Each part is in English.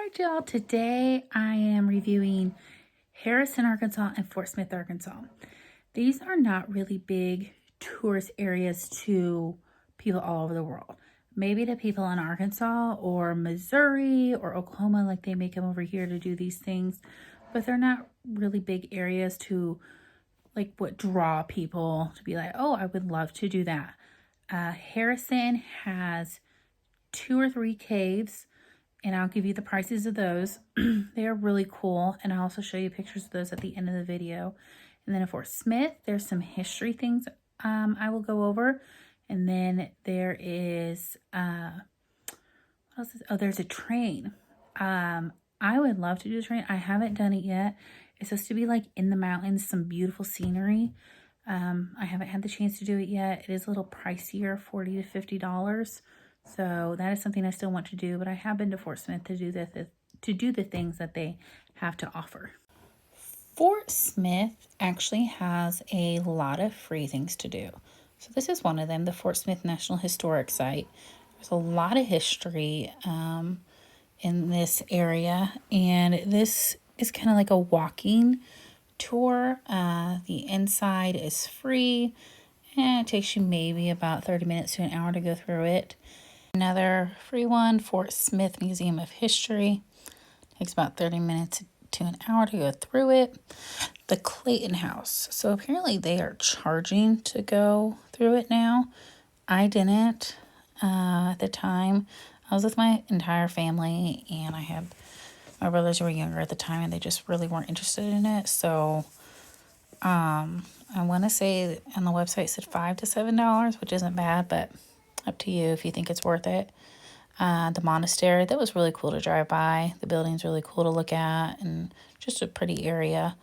Alright, y'all, today I am reviewing Harrison, Arkansas and Fort Smith, Arkansas. These are not really big tourist areas to people all over the world. Maybe to people in Arkansas or Missouri or Oklahoma, like they may come over here to do these things, but they're not really big areas to like what draw people to be like, oh, I would love to do that. Harrison has 2 or 3 caves, and I'll give you the prices of those. They are really cool, and I'll also show you pictures of those at the end of the video. And then at Fort Smith, there's some history things I will go over. And then there is, what else is, oh, there's a train. I would love to do a train. I haven't done it yet. It's supposed to be like in the mountains, some beautiful scenery. I haven't had the chance to do it yet. It is a little pricier, $40 to $50. So that is something I still want to do, but I have been to Fort Smith to do the things that they have to offer. Fort Smith actually has a lot of free things to do. So this is one of them, the Fort Smith National Historic Site. There's a lot of history in this area, and this is kind of like a walking tour. The inside is free, and it takes you maybe about 30 minutes to an hour to go through it. Another free one, Fort Smith Museum of History. Takes about 30 minutes to an hour to go through it. The Clayton House. So apparently they are charging to go through it now. I didn't at the time. I was with my entire family, and my brothers were younger at the time, and they just really weren't interested in it. So I want to say on the website it said $5 to $7, which isn't bad, but up to you if you think it's worth it. The monastery, that was really cool to drive by. The building's really cool to look at, and just a pretty area.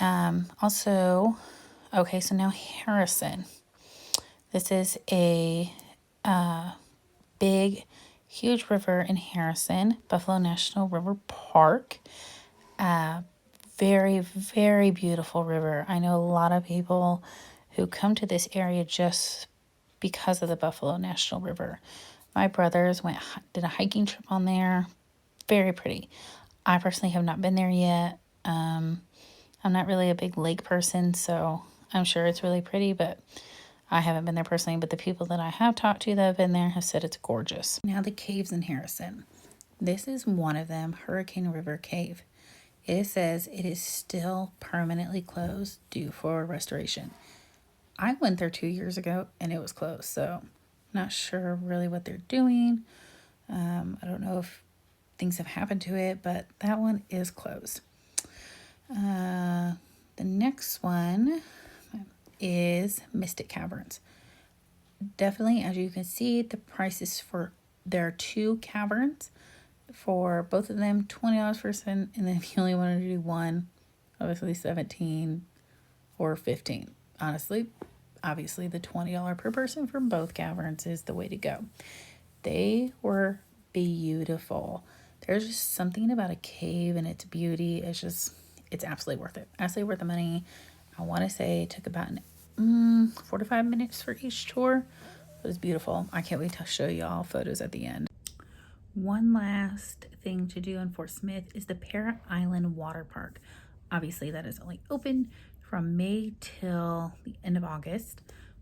Also, okay, so now Harrison. This is a big, huge river in Harrison, Buffalo National River Park. Very, very beautiful river. I know a lot of people who come to this area just because of the Buffalo National River. My brothers did a hiking trip on there. Very pretty. I personally have not been there yet. I'm not really a big lake person, so I'm sure it's really pretty, but I haven't been there personally. But the people that I have talked to that have been there have said it's gorgeous. Now the caves in Harrison. This is one of them, Hurricane River Cave. It says it is still permanently closed due for restoration. I went there 2 years ago and it was closed, so not sure really what they're doing. I don't know if things have happened to it, but that one is closed. The next one is Mystic Caverns. Definitely, as you can see, the prices for there are 2 caverns. For both of them, $20 per person, and then if you only wanted to do one, obviously $17 or $15. Honestly, obviously the $20 per person for both caverns is the way to go. They were beautiful. There's just something about a cave and its beauty. It's absolutely worth it. Absolutely worth the money. I want to say it took about 45 minutes for each tour. It was beautiful. I can't wait to show y'all photos at the end. One last thing to do in Fort Smith is the Parrot Island Water Park. Obviously, that is only open from May till the end of August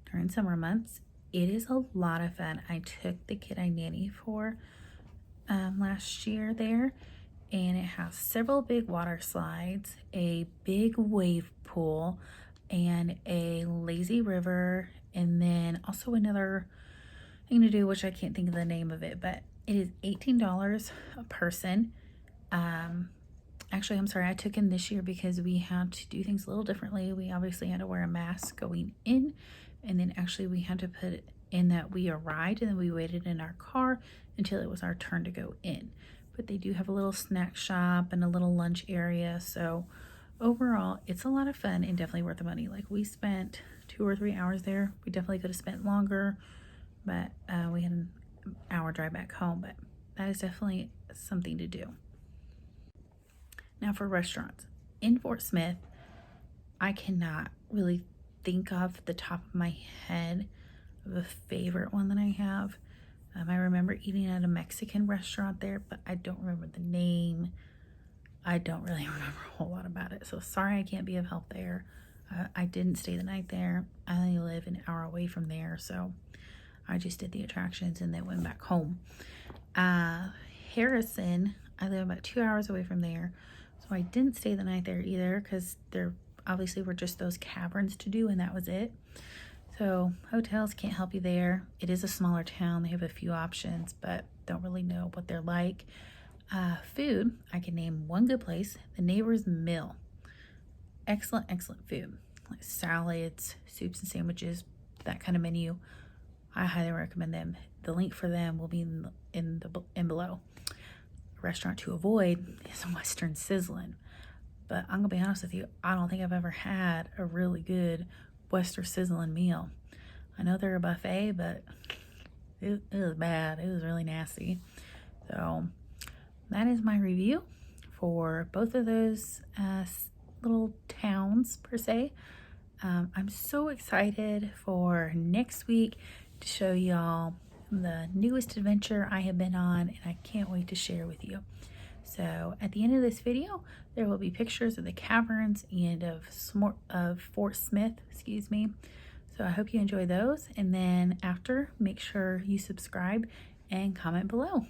during summer months. It is a lot of fun. I took the kid I nanny for last year there, and it has several big water slides, a big wave pool, and a lazy river, and then also another thing to do, which I can't think of the name of it, but it is $18 a person. Actually, I'm sorry, I took him this year because we had to do things a little differently. We obviously had to wear a mask going in, and then actually we had to put it in that we arrived and then we waited in our car until it was our turn to go in. But they do have a little snack shop and a little lunch area, so overall it's a lot of fun and definitely worth the money. Like, we spent 2 or 3 hours there. We definitely could have spent longer, but we had an hour drive back home, but that is definitely something to do. Now for restaurants in Fort Smith, I cannot really think off the top of my head of a favorite one that I have. I remember eating at a Mexican restaurant there, but I don't remember the name. I don't really remember a whole lot about it. So sorry I can't be of help there. I didn't stay the night there. I only live an hour away from there, so I just did the attractions and then went back home. Harrison, I live about 2 hours away from there, so I didn't stay the night there either because there obviously were just those caverns to do and that was it. So hotels can't help you there. It is a smaller town. They have a few options, but don't really know what they're like. Food, I can name one good place, the Neighbor's Mill. Excellent, excellent food. Like salads, soups and sandwiches, that kind of menu. I highly recommend them. The link for them will be in below. A restaurant to avoid is Western Sizzlin'. But I'm gonna be honest with you, I don't think I've ever had a really good Western Sizzlin' meal. I know they're a buffet, but it was bad. It was really nasty. So that is my review for both of those little towns per se. I'm so excited for next week to show y'all the newest adventure I have been on, and I can't wait to share with you. So at the end of this video, there will be pictures of the caverns and of Fort Smith, excuse me. So I hope you enjoy those, and then after, make sure you subscribe and comment below.